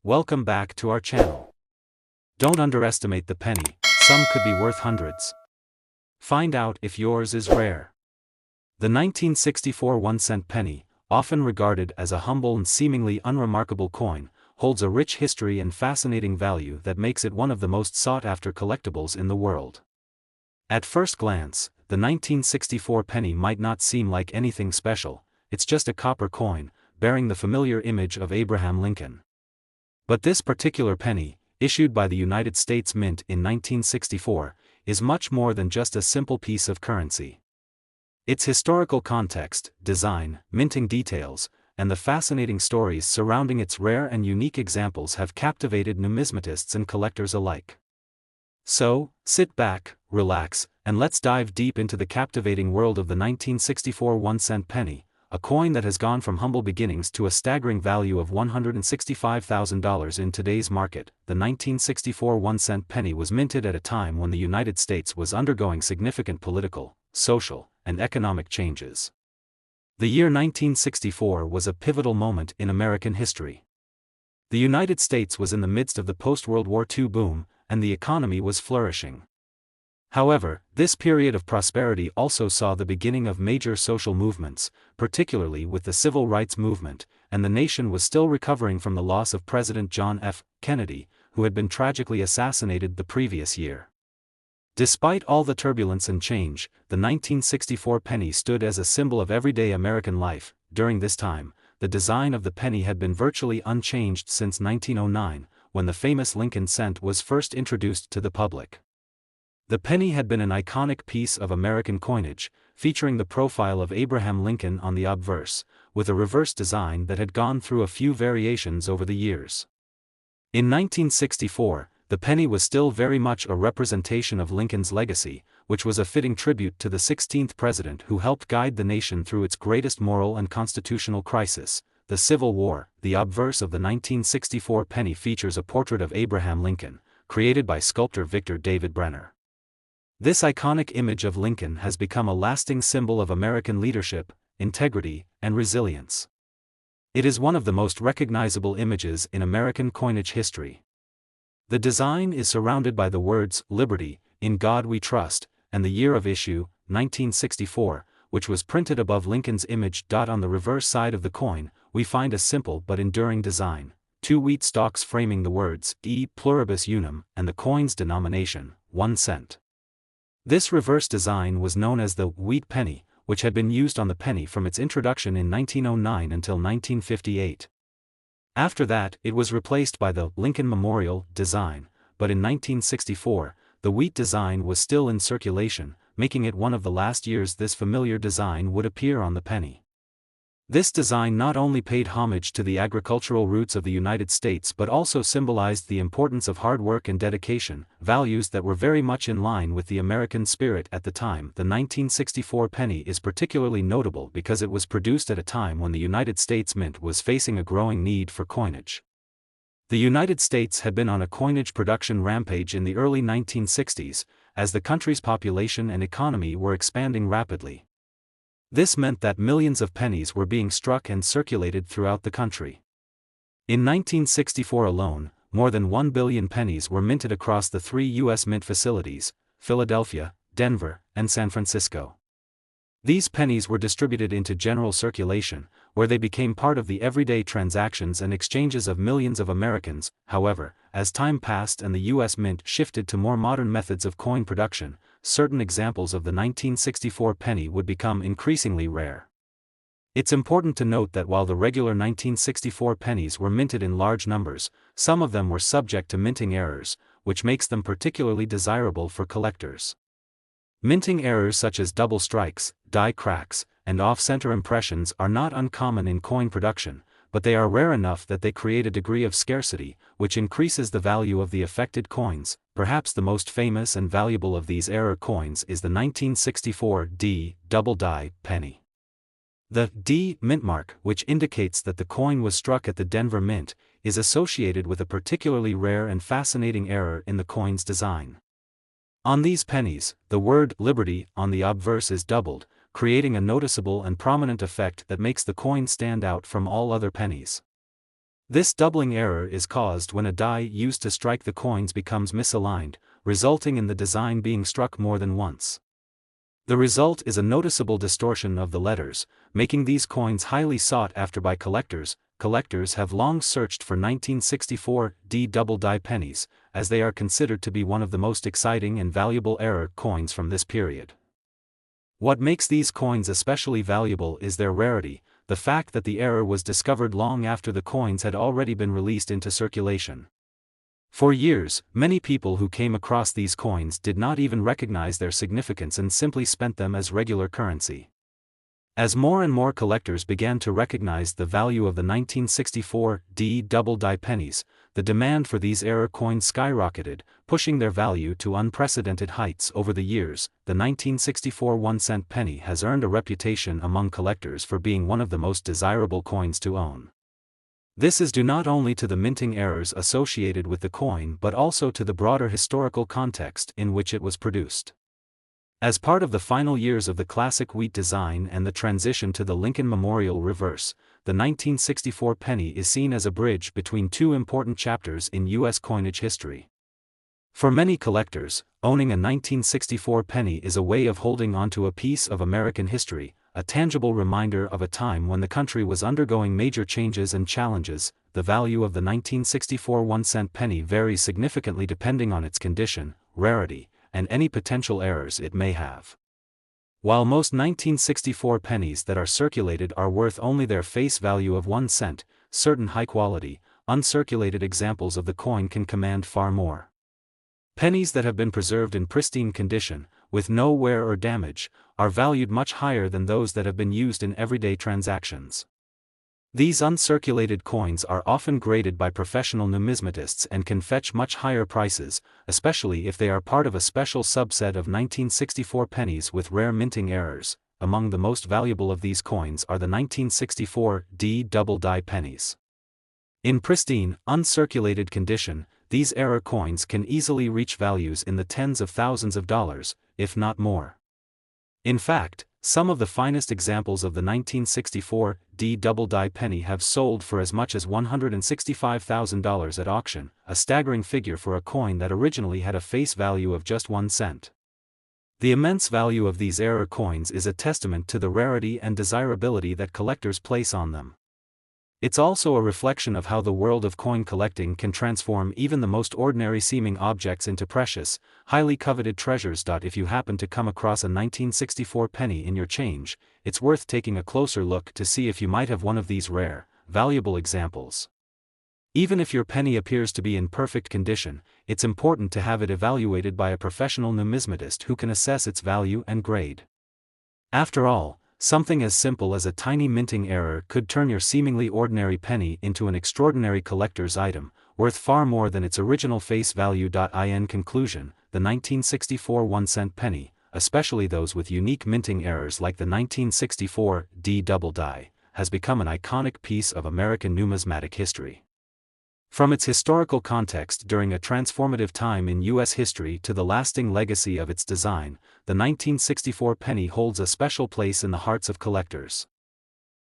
Welcome back to our channel. Don't underestimate the penny, some could be worth hundreds. Find out if yours is rare. The 1964 1-cent penny, often regarded as a humble and seemingly unremarkable coin, holds a rich history and fascinating value that makes it one of the most sought-after collectibles in the world. At first glance, the 1964 penny might not seem like anything special. It's just a copper coin, bearing the familiar image of Abraham Lincoln. But this particular penny, issued by the United States Mint in 1964, is much more than just a simple piece of currency. Its historical context, design, minting details, and the fascinating stories surrounding its rare and unique examples have captivated numismatists and collectors alike. So, sit back, relax, and let's dive deep into the captivating world of the 1964 1-cent penny, a coin that has gone from humble beginnings to a staggering value of $165,000 in today's market. The 1964 1-cent penny was minted at a time when the United States was undergoing significant political, social, and economic changes. The year 1964 was a pivotal moment in American history. The United States was in the midst of the post-World War II boom, and the economy was flourishing. However, this period of prosperity also saw the beginning of major social movements, particularly with the Civil Rights Movement, and the nation was still recovering from the loss of President John F. Kennedy, who had been tragically assassinated the previous year. Despite all the turbulence and change, the 1964 penny stood as a symbol of everyday American life. During this time, the design of the penny had been virtually unchanged since 1909, when the famous Lincoln cent was first introduced to the public. The penny had been an iconic piece of American coinage, featuring the profile of Abraham Lincoln on the obverse, with a reverse design that had gone through a few variations over the years. In 1964, the penny was still very much a representation of Lincoln's legacy, which was a fitting tribute to the 16th president who helped guide the nation through its greatest moral and constitutional crisis, the Civil War. The obverse of the 1964 penny features a portrait of Abraham Lincoln, created by sculptor Victor David Brenner. This iconic image of Lincoln has become a lasting symbol of American leadership, integrity, and resilience. It is one of the most recognizable images in American coinage history. The design is surrounded by the words, "Liberty, in God we trust," and the year of issue, 1964, which was printed above Lincoln's image. On the reverse side of the coin, we find a simple but enduring design, two wheat stalks framing the words, E pluribus unum, and the coin's denomination, 1 cent. This reverse design was known as the wheat penny, which had been used on the penny from its introduction in 1909 until 1958. After that, it was replaced by the Lincoln Memorial design, but in 1964, the wheat design was still in circulation, making it one of the last years this familiar design would appear on the penny. This design not only paid homage to the agricultural roots of the United States but also symbolized the importance of hard work and dedication, values that were very much in line with the American spirit at the time. The 1964 penny is particularly notable because it was produced at a time when the United States Mint was facing a growing need for coinage. The United States had been on a coinage production rampage in the early 1960s, as the country's population and economy were expanding rapidly. This meant that millions of pennies were being struck and circulated throughout the country. In 1964 alone, more than 1 billion pennies were minted across the 3 U.S. mint facilities, Philadelphia, Denver, and San Francisco. These pennies were distributed into general circulation, where they became part of the everyday transactions and exchanges of millions of Americans. However, as time passed and the U.S. Mint shifted to more modern methods of coin production, certain examples of the 1964 penny would become increasingly rare. It's important to note that while the regular 1964 pennies were minted in large numbers, some of them were subject to minting errors, which makes them particularly desirable for collectors. Minting errors such as double strikes, die cracks, and off-center impressions are not uncommon in coin production, but they are rare enough that they create a degree of scarcity, which increases the value of the affected coins. Perhaps the most famous and valuable of these error coins is the 1964 D double die penny. The D mint mark, which indicates that the coin was struck at the Denver Mint, is associated with a particularly rare and fascinating error in the coin's design. On these pennies, the word "Liberty" on the obverse is doubled, creating a noticeable and prominent effect that makes the coin stand out from all other pennies. This doubling error is caused when a die used to strike the coins becomes misaligned, resulting in the design being struck more than once. The result is a noticeable distortion of the letters, making these coins highly sought after by collectors. Collectors have long searched for 1964 D double die pennies, as they are considered to be one of the most exciting and valuable error coins from this period. What makes these coins especially valuable is their rarity, the fact that the error was discovered long after the coins had already been released into circulation. For years, many people who came across these coins did not even recognize their significance and simply spent them as regular currency. As more and more collectors began to recognize the value of the 1964 D double die pennies, the demand for these error coins skyrocketed, pushing their value to unprecedented heights over the years. The 1964 1-cent penny has earned a reputation among collectors for being one of the most desirable coins to own. This is due not only to the minting errors associated with the coin but also to the broader historical context in which it was produced. As part of the final years of the classic wheat design and the transition to the Lincoln Memorial reverse, the 1964 penny is seen as a bridge between two important chapters in U.S. coinage history. For many collectors, owning a 1964 penny is a way of holding onto a piece of American history, a tangible reminder of a time when the country was undergoing major changes and challenges. The value of the 1964 1-cent penny varies significantly depending on its condition, rarity, and any potential errors it may have. While most 1964 pennies that are circulated are worth only their face value of 1 cent, certain high-quality, uncirculated examples of the coin can command far more. Pennies that have been preserved in pristine condition, with no wear or damage, are valued much higher than those that have been used in everyday transactions. These uncirculated coins are often graded by professional numismatists and can fetch much higher prices, especially if they are part of a special subset of 1964 pennies with rare minting errors. Among the most valuable of these coins are the 1964 D double die pennies. In pristine, uncirculated condition, these error coins can easily reach values in the tens of thousands of dollars, if not more. In fact, some of the finest examples of the 1964 D double die penny have sold for as much as $165,000 at auction, a staggering figure for a coin that originally had a face value of just 1 cent. The immense value of these error coins is a testament to the rarity and desirability that collectors place on them. It's also a reflection of how the world of coin collecting can transform even the most ordinary-seeming objects into precious, highly coveted treasures. If you happen to come across a 1964 penny in your change, it's worth taking a closer look to see if you might have one of these rare, valuable examples. Even if your penny appears to be in perfect condition, it's important to have it evaluated by a professional numismatist who can assess its value and grade. After all, something as simple as a tiny minting error could turn your seemingly ordinary penny into an extraordinary collector's item, worth far more than its original face value. In conclusion, the 1964 1-cent penny, especially those with unique minting errors like the 1964 D double die, has become an iconic piece of American numismatic history. From its historical context during a transformative time in U.S. history to the lasting legacy of its design, the 1964 penny holds a special place in the hearts of collectors.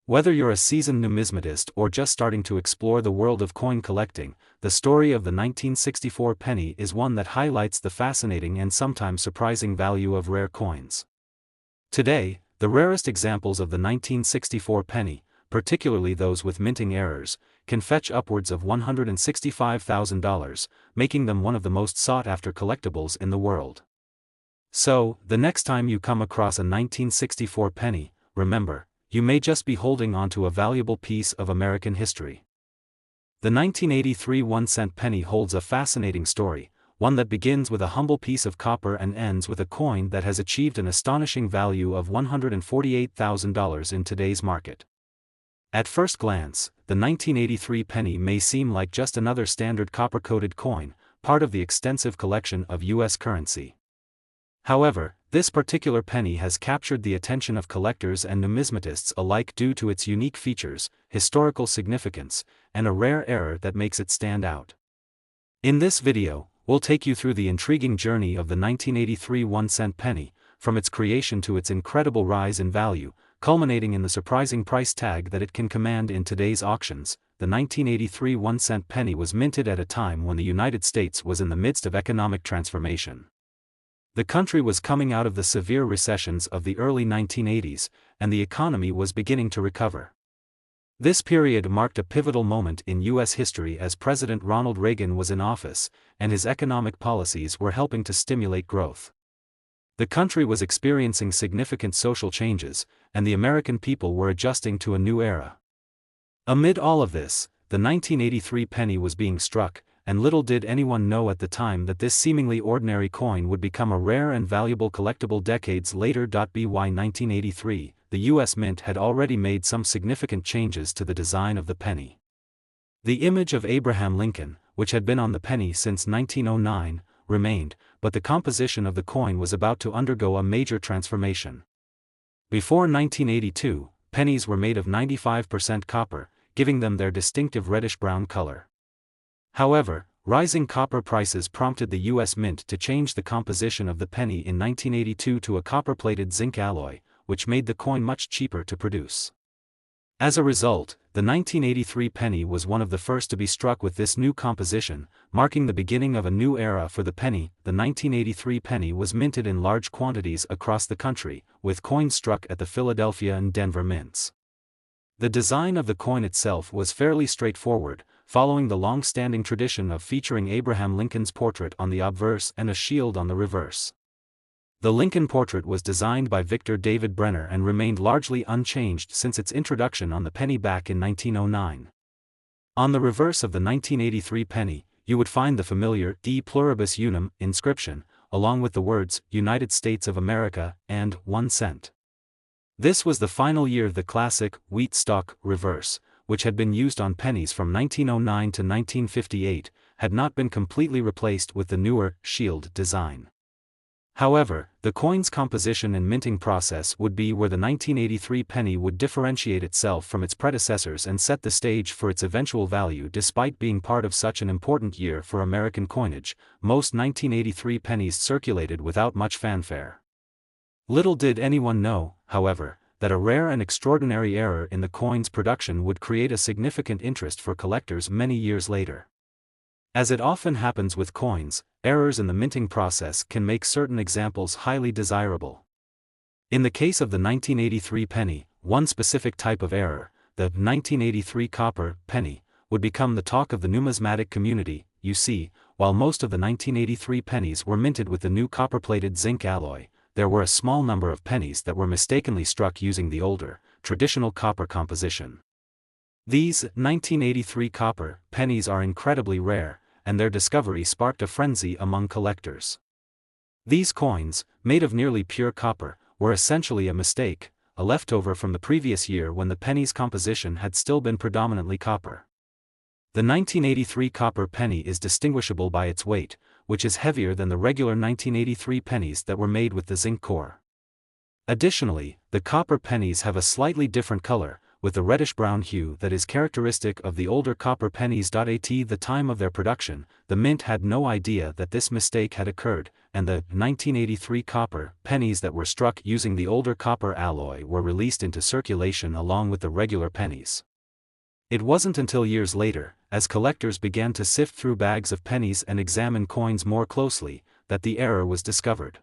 Whether you're a seasoned numismatist or just starting to explore the world of coin collecting, the story of the 1964 penny is one that highlights the fascinating and sometimes surprising value of rare coins. Today, the rarest examples of the 1964 penny, particularly those with minting errors, can fetch upwards of $165,000, making them one of the most sought-after collectibles in the world. So, the next time you come across a 1964 penny, remember, you may just be holding onto a valuable piece of American history. The 1983 1-cent penny holds a fascinating story, one that begins with a humble piece of copper and ends with a coin that has achieved an astonishing value of $148,000 in today's market. At first glance, the 1983 penny may seem like just another standard copper-coated coin, part of the extensive collection of U.S. currency. However, this particular penny has captured the attention of collectors and numismatists alike due to its unique features, historical significance, and a rare error that makes it stand out. In this video, we'll take you through the intriguing journey of the 1983 1-cent penny, from its creation to its incredible rise in value, culminating in the surprising price tag that it can command in today's auctions. The 1983 1-cent penny was minted at a time when the United States was in the midst of economic transformation. The country was coming out of the severe recessions of the early 1980s, and the economy was beginning to recover. This period marked a pivotal moment in U.S. history as President Ronald Reagan was in office, and his economic policies were helping to stimulate growth. The country was experiencing significant social changes, and the American people were adjusting to a new era. Amid all of this, the 1983 penny was being struck, and little did anyone know at the time that this seemingly ordinary coin would become a rare and valuable collectible decades later. By 1983, the U.S. Mint had already made some significant changes to the design of the penny. The image of Abraham Lincoln, which had been on the penny since 1909, remained, but the composition of the coin was about to undergo a major transformation. Before 1982, pennies were made of 95% copper, giving them their distinctive reddish-brown color. However, rising copper prices prompted the U.S. Mint to change the composition of the penny in 1982 to a copper-plated zinc alloy, which made the coin much cheaper to produce. As a result, the 1983 penny was one of the first to be struck with this new composition, marking the beginning of a new era for the penny. The 1983 penny was minted in large quantities across the country, with coins struck at the Philadelphia and Denver mints. The design of the coin itself was fairly straightforward, following the long-standing tradition of featuring Abraham Lincoln's portrait on the obverse and a shield on the reverse. The Lincoln portrait was designed by Victor David Brenner and remained largely unchanged since its introduction on the penny back in 1909. On the reverse of the 1983 penny, you would find the familiar De Pluribus Unum inscription, along with the words United States of America and 1 cent. This was the final year of the classic wheat stalk reverse, which had been used on pennies from 1909 to 1958, had not been completely replaced with the newer shield design. However, the coin's composition and minting process would be where the 1983 penny would differentiate itself from its predecessors and set the stage for its eventual value. Despite being part of such an important year for American coinage, most 1983 pennies circulated without much fanfare. Little did anyone know, however, that a rare and extraordinary error in the coin's production would create a significant interest for collectors many years later. As it often happens with coins, errors in the minting process can make certain examples highly desirable. In the case of the 1983 penny, one specific type of error, the 1983 copper penny, would become the talk of the numismatic community. You see, while most of the 1983 pennies were minted with the new copper-plated zinc alloy, there were a small number of pennies that were mistakenly struck using the older, traditional copper composition. These 1983 copper pennies are incredibly rare, and their discovery sparked a frenzy among collectors. These coins, made of nearly pure copper, were essentially a mistake, a leftover from the previous year when the penny's composition had still been predominantly copper. The 1983 copper penny is distinguishable by its weight, which is heavier than the regular 1983 pennies that were made with the zinc core. Additionally, the copper pennies have a slightly different color, with the reddish-brown hue that is characteristic of the older copper pennies. At the time of their production, the mint had no idea that this mistake had occurred, and the 1983 copper pennies that were struck using the older copper alloy were released into circulation along with the regular pennies. It wasn't until years later, as collectors began to sift through bags of pennies and examine coins more closely, that the error was discovered.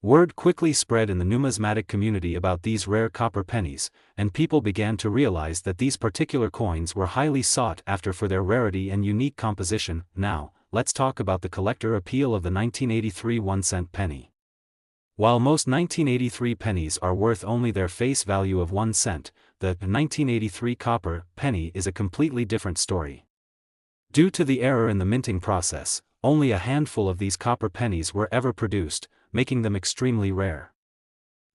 Word quickly spread in the numismatic community about these rare copper pennies, and people began to realize that these particular coins were highly sought after for their rarity and unique composition. Now, let's talk about the collector appeal of the 1983 1-cent penny. While most 1983 pennies are worth only their face value of 1 cent, the 1983 copper penny is a completely different story. Due to the error in the minting process, only a handful of these copper pennies were ever produced, making them extremely rare.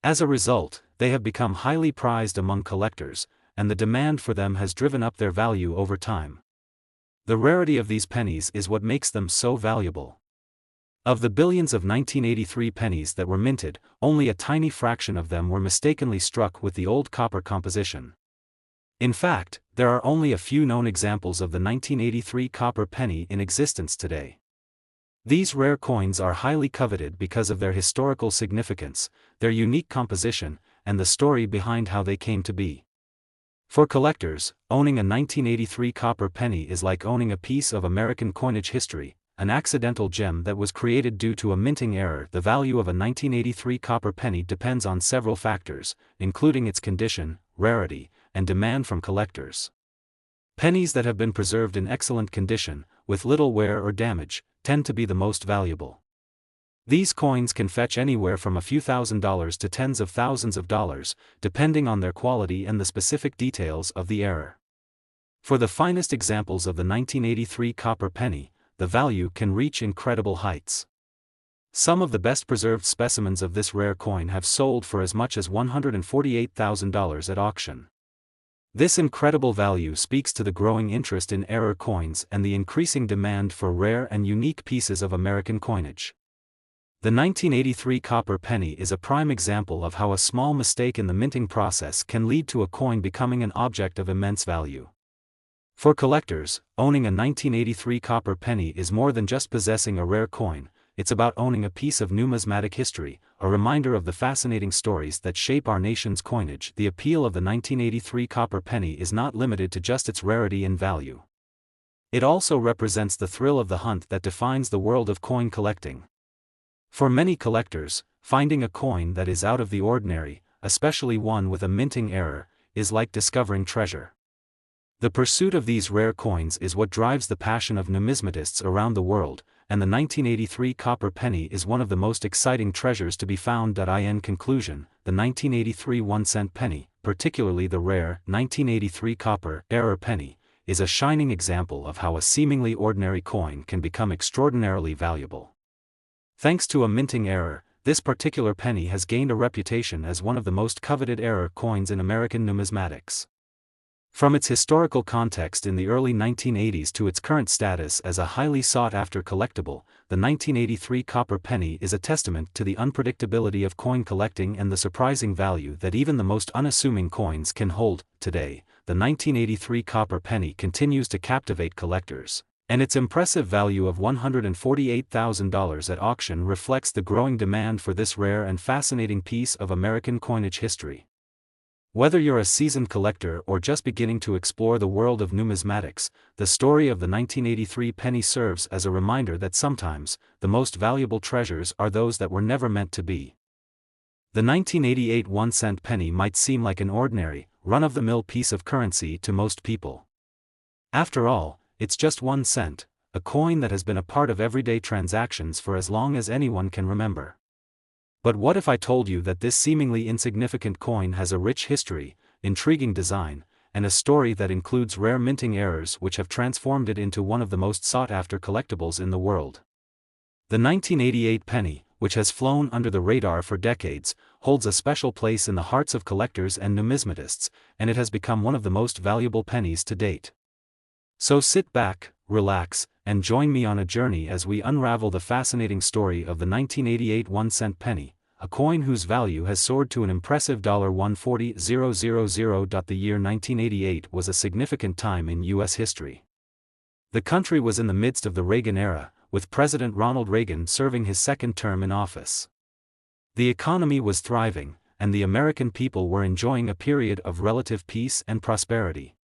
As a result, they have become highly prized among collectors, and the demand for them has driven up their value over time. The rarity of these pennies is what makes them so valuable. Of the billions of 1983 pennies that were minted, only a tiny fraction of them were mistakenly struck with the old copper composition. In fact, there are only a few known examples of the 1983 copper penny in existence today. These rare coins are highly coveted because of their historical significance, their unique composition, and the story behind how they came to be. For collectors, owning a 1983 copper penny is like owning a piece of American coinage history, an accidental gem that was created due to a minting error. The value of a 1983 copper penny depends on several factors, including its condition, rarity, and demand from collectors. Pennies that have been preserved in excellent condition, with little wear or damage, tend to be the most valuable. These coins can fetch anywhere from a few $1,000s to tens of thousands of dollars, depending on their quality and the specific details of the error. For the finest examples of the 1983 copper penny, the value can reach incredible heights. Some of the best preserved specimens of this rare coin have sold for as much as $148,000 at auction. This incredible value speaks to the growing interest in error coins and the increasing demand for rare and unique pieces of American coinage. The 1983 copper penny is a prime example of how a small mistake in the minting process can lead to a coin becoming an object of immense value. For collectors, owning a 1983 copper penny is more than just possessing a rare coin, it's about owning a piece of numismatic history, a reminder of the fascinating stories that shape our nation's coinage. The appeal of the 1983 copper penny is not limited to just its rarity and value. It also represents the thrill of the hunt that defines the world of coin collecting. For many collectors, finding a coin that is out of the ordinary, especially one with a minting error, is like discovering treasure. The pursuit of these rare coins is what drives the passion of numismatists around the world, and the 1983 copper penny is one of the most exciting treasures to be found. In conclusion, the 1983 1-cent penny, particularly the rare 1983 copper error penny, is a shining example of how a seemingly ordinary coin can become extraordinarily valuable. Thanks to a minting error, this particular penny has gained a reputation as one of the most coveted error coins in American numismatics. From its historical context in the early 1980s to its current status as a highly sought-after collectible, the 1983 copper penny is a testament to the unpredictability of coin collecting and the surprising value that even the most unassuming coins can hold. Today, the 1983 copper penny continues to captivate collectors, and its impressive value of $148,000 at auction reflects the growing demand for this rare and fascinating piece of American coinage history. Whether you're a seasoned collector or just beginning to explore the world of numismatics, the story of the 1983 penny serves as a reminder that sometimes, the most valuable treasures are those that were never meant to be. The 1988 1-cent penny might seem like an ordinary, run-of-the-mill piece of currency to most people. After all, it's just 1 cent, a coin that has been a part of everyday transactions for as long as anyone can remember. But what if I told you that this seemingly insignificant coin has a rich history, intriguing design, and a story that includes rare minting errors which have transformed it into one of the most sought-after collectibles in the world? The 1988 penny, which has flown under the radar for decades, holds a special place in the hearts of collectors and numismatists, and it has become one of the most valuable pennies to date. So sit back, relax, and join me on a journey as we unravel the fascinating story of the 1988 1-cent penny, a coin whose value has soared to an impressive $140,000. The year 1988 was a significant time in U.S. history. The country was in the midst of the Reagan era, with President Ronald Reagan serving his second term in office. The economy was thriving, and the American people were enjoying a period of relative peace and prosperity.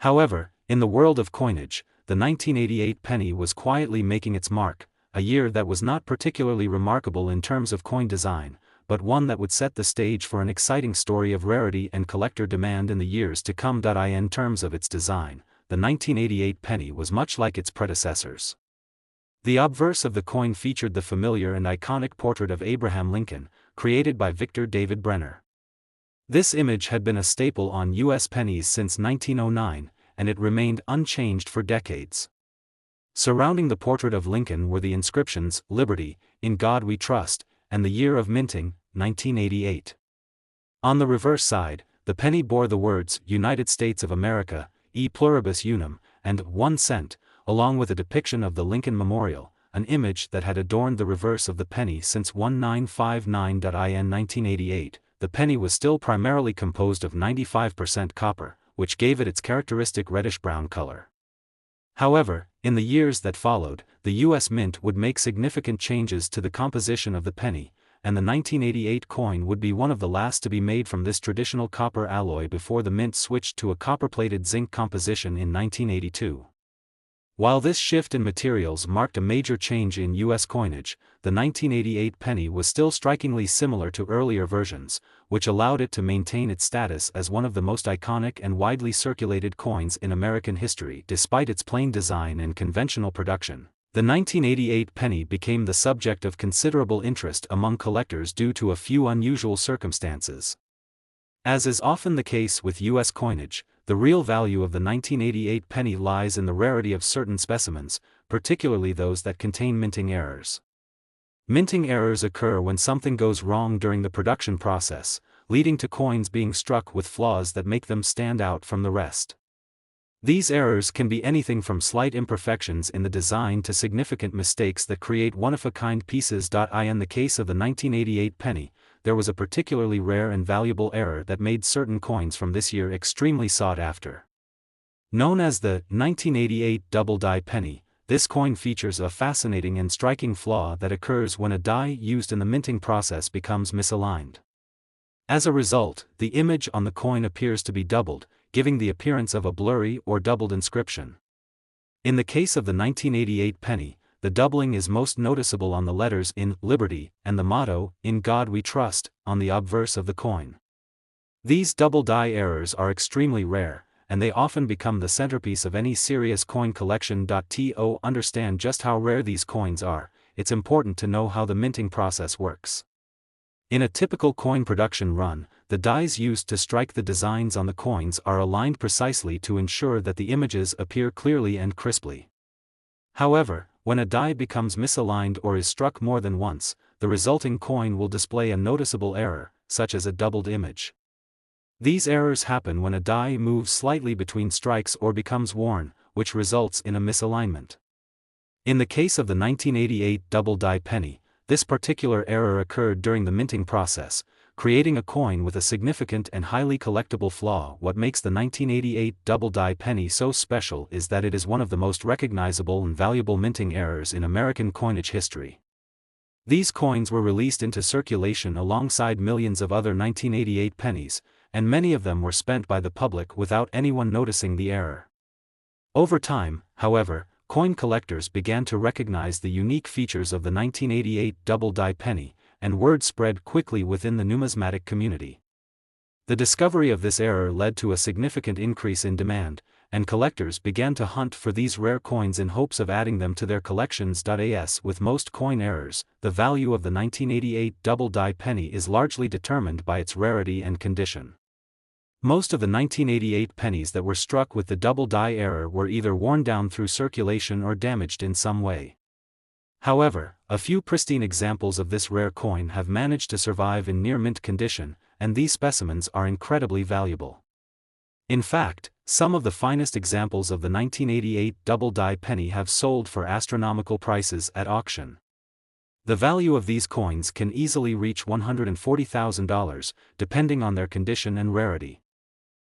However, in the world of coinage, the 1988 penny was quietly making its mark, a year that was not particularly remarkable in terms of coin design, but one that would set the stage for an exciting story of rarity and collector demand in the years to come. In terms of its design, the 1988 penny was much like its predecessors. The obverse of the coin featured the familiar and iconic portrait of Abraham Lincoln, created by Victor David Brenner. This image had been a staple on U.S. pennies since 1909, and it remained unchanged for decades. Surrounding the portrait of Lincoln were the inscriptions, "Liberty, in God We Trust," and the year of minting, 1988. On the reverse side, the penny bore the words, "United States of America, e pluribus unum," and 1 cent, along with a depiction of the Lincoln Memorial, an image that had adorned the reverse of the penny since 1959. In 1988, the penny was still primarily composed of 95% copper, which gave it its characteristic reddish-brown color. However, in the years that followed, the U.S. Mint would make significant changes to the composition of the penny, and the 1988 coin would be one of the last to be made from this traditional copper alloy before the mint switched to a copper-plated zinc composition in 1982. While this shift in materials marked a major change in U.S. coinage, the 1988 penny was still strikingly similar to earlier versions, which allowed it to maintain its status as one of the most iconic and widely circulated coins in American history despite its plain design and conventional production. The 1988 penny became the subject of considerable interest among collectors due to a few unusual circumstances. As is often the case with U.S. coinage, the real value of the 1988 penny lies in the rarity of certain specimens, particularly those that contain minting errors. Minting errors occur when something goes wrong during the production process, leading to coins being struck with flaws that make them stand out from the rest. These errors can be anything from slight imperfections in the design to significant mistakes that create one-of-a-kind pieces. In the case of the 1988 penny, there was a particularly rare and valuable error that made certain coins from this year extremely sought after. Known as the 1988 double die penny, this coin features a fascinating and striking flaw that occurs when a die used in the minting process becomes misaligned. As a result, the image on the coin appears to be doubled, giving the appearance of a blurry or doubled inscription. In the case of the 1988 penny, the doubling is most noticeable on the letters "In Liberty" and the motto "In God We Trust" on the obverse of the coin. These double die errors are extremely rare, and they often become the centerpiece of any serious coin collection. To understand just how rare these coins are, it's important to know how the minting process works. In a typical coin production run, the dies used to strike the designs on the coins are aligned precisely to ensure that the images appear clearly and crisply. However, when a die becomes misaligned or is struck more than once, the resulting coin will display a noticeable error, such as a doubled image. These errors happen when a die moves slightly between strikes or becomes worn, which results in a misalignment. In the case of the 1988 double die penny, this particular error occurred during the minting process, creating a coin with a significant and highly collectible flaw. What makes the 1988 double die penny so special is that it is one of the most recognizable and valuable minting errors in American coinage history. These coins were released into circulation alongside millions of other 1988 pennies, and many of them were spent by the public without anyone noticing the error. Over time, however, coin collectors began to recognize the unique features of the 1988 double die penny, and word spread quickly within the numismatic community. The discovery of this error led to a significant increase in demand, and collectors began to hunt for these rare coins in hopes of adding them to their collections. As with most coin errors, the value of the 1988 double die penny is largely determined by its rarity and condition. Most of the 1988 pennies that were struck with the double die error were either worn down through circulation or damaged in some way. However, a few pristine examples of this rare coin have managed to survive in near-mint condition, and these specimens are incredibly valuable. In fact, some of the finest examples of the 1988 double die penny have sold for astronomical prices at auction. The value of these coins can easily reach $140,000, depending on their condition and rarity.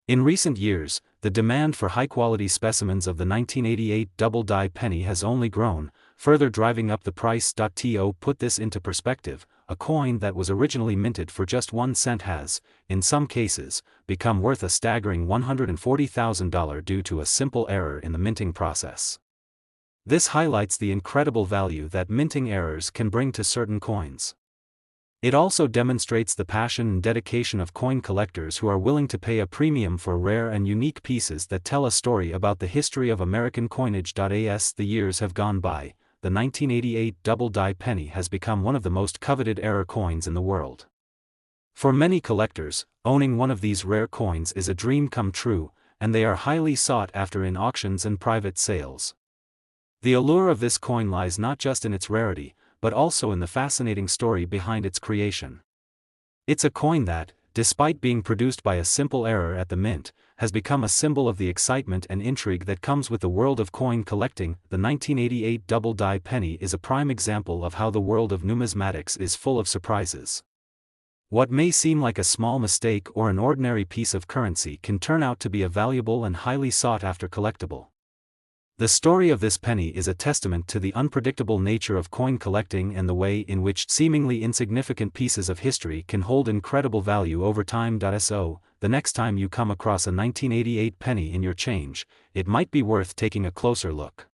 In recent years, the demand for high-quality specimens of the 1988 double die penny has only grown, further driving up the price. To put this into perspective, a coin that was originally minted for just 1 cent has, in some cases, become worth a staggering $140,000 due to a simple error in the minting process. This highlights the incredible value that minting errors can bring to certain coins. It also demonstrates the passion and dedication of coin collectors who are willing to pay a premium for rare and unique pieces that tell a story about the history of American coinage. As the years have gone by, the 1988 double die penny has become one of the most coveted error coins in the world. For many collectors, owning one of these rare coins is a dream come true, and they are highly sought after in auctions and private sales. The allure of this coin lies not just in its rarity, but also in the fascinating story behind its creation. It's a coin that, despite being produced by a simple error at the mint, has become a symbol of the excitement and intrigue that comes with the world of coin collecting. The 1988 double die penny is a prime example of how the world of numismatics is full of surprises. What may seem like a small mistake or an ordinary piece of currency can turn out to be a valuable and highly sought-after collectible. The story of this penny is a testament to the unpredictable nature of coin collecting and the way in which seemingly insignificant pieces of history can hold incredible value over time. So, the next time you come across a 1988 penny in your change, it might be worth taking a closer look.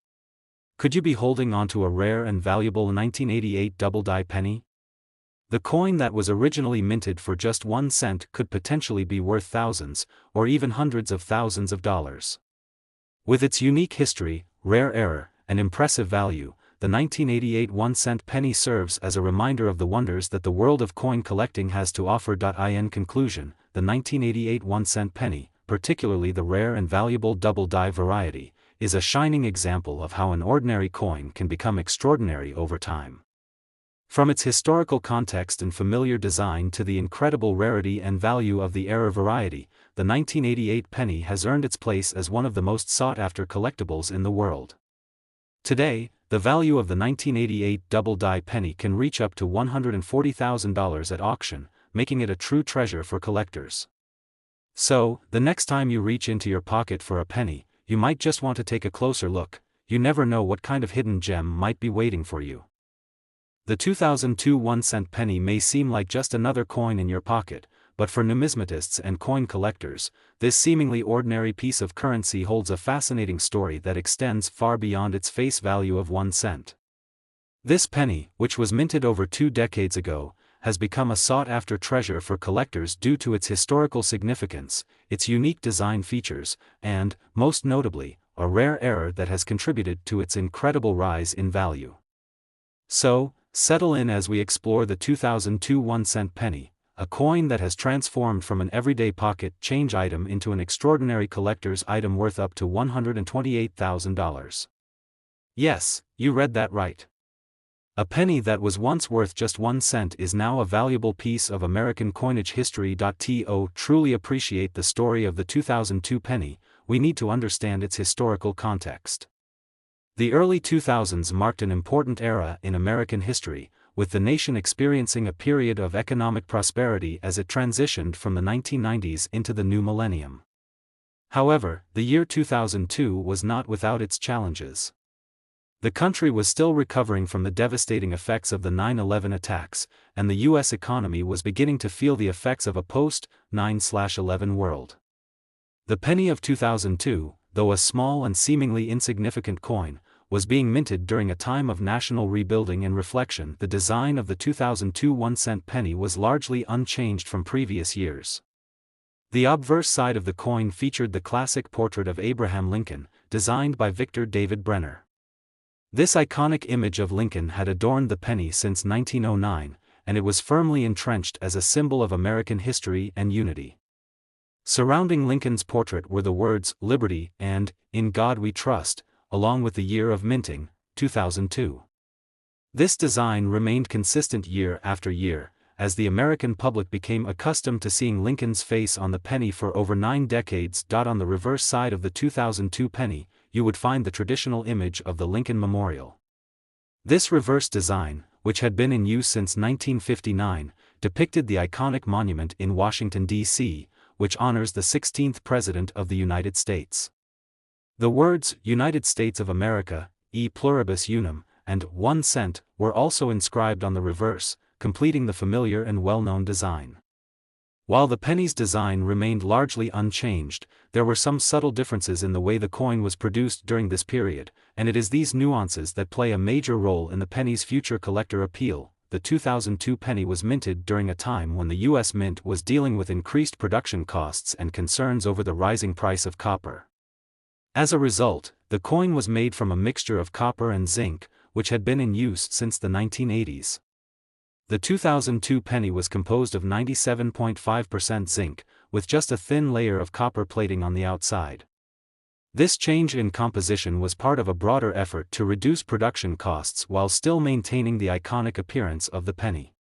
Could you be holding onto a rare and valuable 1988 double-die penny? The coin that was originally minted for just 1 cent could potentially be worth thousands, or even hundreds of thousands of dollars. With its unique history, rare error, and impressive value, the 1988 1-cent penny serves as a reminder of the wonders that the world of coin collecting has to offer. In conclusion, the 1988 1-cent penny, particularly the rare and valuable double-die variety, is a shining example of how an ordinary coin can become extraordinary over time. From its historical context and familiar design to the incredible rarity and value of the rare variety, the 1988 penny has earned its place as one of the most sought-after collectibles in the world. Today, the value of the 1988 double-die penny can reach up to $140,000 at auction, making it a true treasure for collectors. So, the next time you reach into your pocket for a penny, you might just want to take a closer look. You never know what kind of hidden gem might be waiting for you. The 2002 1-cent penny may seem like just another coin in your pocket, but for numismatists and coin collectors, this seemingly ordinary piece of currency holds a fascinating story that extends far beyond its face value of 1 cent. This penny, which was minted over 2 decades ago, has become a sought-after treasure for collectors due to its historical significance, its unique design features, and, most notably, a rare error that has contributed to its incredible rise in value. So, settle in as we explore the 2002 1-cent penny, a coin that has transformed from an everyday pocket change item into an extraordinary collector's item worth up to $128,000. Yes, you read that right. A penny that was once worth just 1 cent is now a valuable piece of American coinage history. To truly appreciate the story of the 2002 penny, we need to understand its historical context. The early 2000s marked an important era in American history, with the nation experiencing a period of economic prosperity as it transitioned from the 1990s into the new millennium. However, the year 2002 was not without its challenges. The country was still recovering from the devastating effects of the 9/11 attacks, and the U.S. economy was beginning to feel the effects of a post-9/11 world. The penny of 2002, though a small and seemingly insignificant coin, was being minted during a time of national rebuilding and reflection. The design of the 2002 1-cent penny was largely unchanged from previous years. The obverse side of the coin featured the classic portrait of Abraham Lincoln, designed by Victor David Brenner. This iconic image of Lincoln had adorned the penny since 1909, and it was firmly entrenched as a symbol of American history and unity. Surrounding Lincoln's portrait were the words, "Liberty" and "In God We Trust," along with the year of minting, 2002. This design remained consistent year after year, as the American public became accustomed to seeing Lincoln's face on the penny for over 9 decades. On the reverse side of the 2002 penny, you would find the traditional image of the Lincoln Memorial. This reverse design, which had been in use since 1959, depicted the iconic monument in Washington, D.C., which honors the 16th President of the United States. The words, "United States of America, e pluribus unum," and "1 cent" were also inscribed on the reverse, completing the familiar and well-known design. While the penny's design remained largely unchanged, there were some subtle differences in the way the coin was produced during this period, and it is these nuances that play a major role in the penny's future collector appeal. The 2002 penny was minted during a time when the U.S. Mint was dealing with increased production costs and concerns over the rising price of copper. As a result, the coin was made from a mixture of copper and zinc, which had been in use since the 1980s. The 2002 penny was composed of 97.5% zinc, with just a thin layer of copper plating on the outside. This change in composition was part of a broader effort to reduce production costs while still maintaining the iconic appearance of the penny.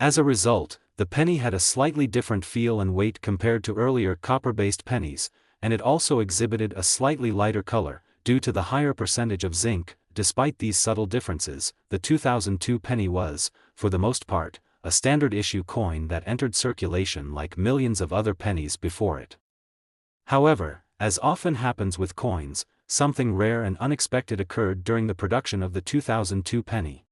As a result, the penny had a slightly different feel and weight compared to earlier copper-based pennies, and it also exhibited a slightly lighter color, due to the higher percentage of zinc. Despite these subtle differences, the 2002 penny was, for the most part, a standard issue coin that entered circulation like millions of other pennies before it. However, as often happens with coins, something rare and unexpected occurred during the production of the 2002 penny.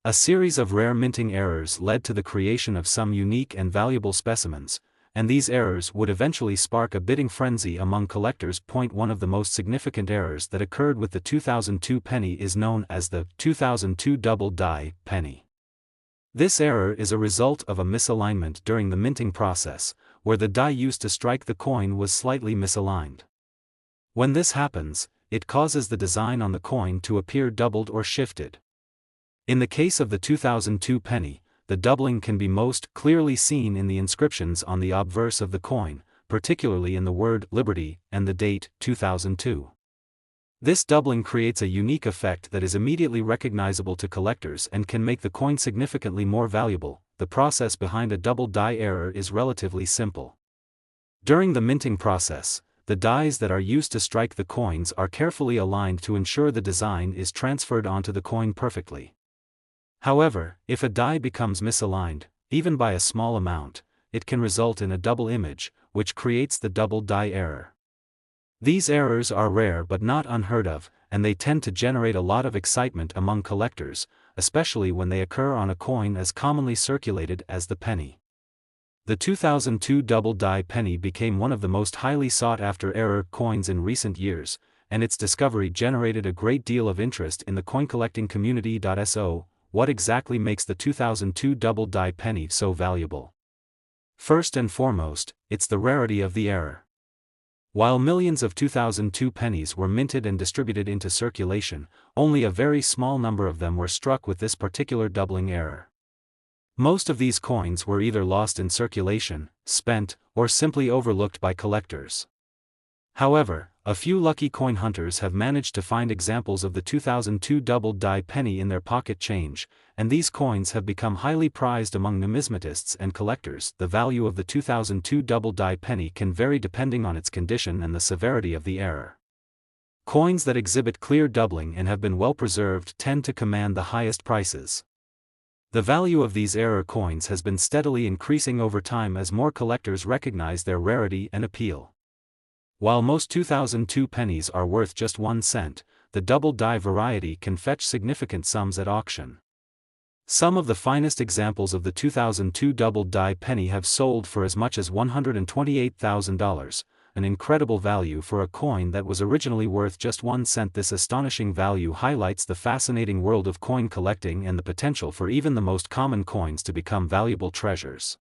A series of rare minting errors led to the creation of some unique and valuable specimens, and these errors would eventually spark a bidding frenzy among collectors. One of the most significant errors that occurred with the 2002 penny is known as the 2002 double die penny. This error is a result of a misalignment during the minting process, where the die used to strike the coin was slightly misaligned. When this happens, it causes the design on the coin to appear doubled or shifted. In the case of the 2002 penny, the doubling can be most clearly seen in the inscriptions on the obverse of the coin, particularly in the word Liberty and the date 2002. This doubling creates a unique effect that is immediately recognizable to collectors and can make the coin significantly more valuable. The process behind a double die error is relatively simple. During the minting process, the dies that are used to strike the coins are carefully aligned to ensure the design is transferred onto the coin perfectly. However, if a die becomes misaligned, even by a small amount, it can result in a double image, which creates the double die error. These errors are rare but not unheard of, and they tend to generate a lot of excitement among collectors, especially when they occur on a coin as commonly circulated as the penny. The 2002 double die penny became one of the most highly sought-after error coins in recent years, and its discovery generated a great deal of interest in the coin collecting community. So, what exactly makes the 2002 double die penny so valuable? First and foremost, it's the rarity of the error. While millions of 2002 pennies were minted and distributed into circulation, only a very small number of them were struck with this particular doubling error. Most of these coins were either lost in circulation, spent, or simply overlooked by collectors. However, a few lucky coin hunters have managed to find examples of the 2002 double die penny in their pocket change, and these coins have become highly prized among numismatists and collectors. The value of the 2002 double die penny can vary depending on its condition and the severity of the error. Coins that exhibit clear doubling and have been well preserved tend to command the highest prices. The value of these error coins has been steadily increasing over time as more collectors recognize their rarity and appeal. While most 2002 pennies are worth just 1 cent, the double die variety can fetch significant sums at auction. Some of the finest examples of the 2002 double die penny have sold for as much as $128,000, an incredible value for a coin that was originally worth just 1 cent. This astonishing value highlights the fascinating world of coin collecting and the potential for even the most common coins to become valuable treasures.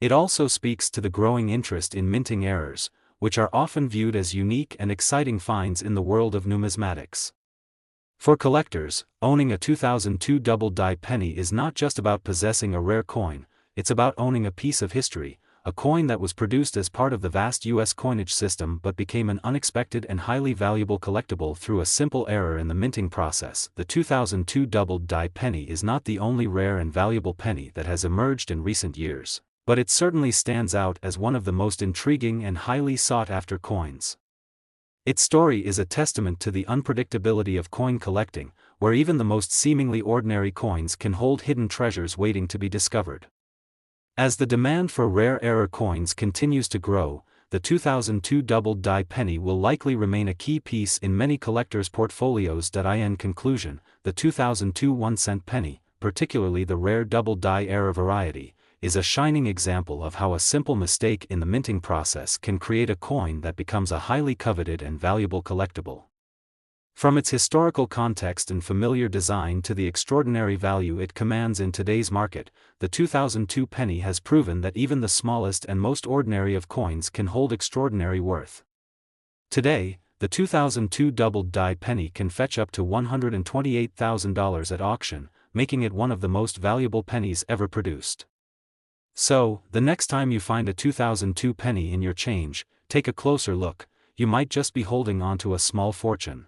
It also speaks to the growing interest in minting errors, which are often viewed as unique and exciting finds in the world of numismatics. For collectors, owning a 2002 double die penny is not just about possessing a rare coin, it's about owning a piece of history, a coin that was produced as part of the vast U.S. coinage system but became an unexpected and highly valuable collectible through a simple error in the minting process. The 2002 double die penny is not the only rare and valuable penny that has emerged in recent years, but it certainly stands out as one of the most intriguing and highly sought-after coins. Its story is a testament to the unpredictability of coin collecting, where even the most seemingly ordinary coins can hold hidden treasures waiting to be discovered. As the demand for rare error coins continues to grow, the 2002 double die penny will likely remain a key piece in many collectors' portfolios. In conclusion, the 2002 1-cent penny, particularly the rare double die error variety, is a shining example of how a simple mistake in the minting process can create a coin that becomes a highly coveted and valuable collectible. From its historical context and familiar design to the extraordinary value it commands in today's market, the 2002 penny has proven that even the smallest and most ordinary of coins can hold extraordinary worth. Today, the 2002 double die penny can fetch up to $128,000 at auction, making it one of the most valuable pennies ever produced. So, the next time you find a 2002 penny in your change, take a closer look. You might just be holding on to a small fortune.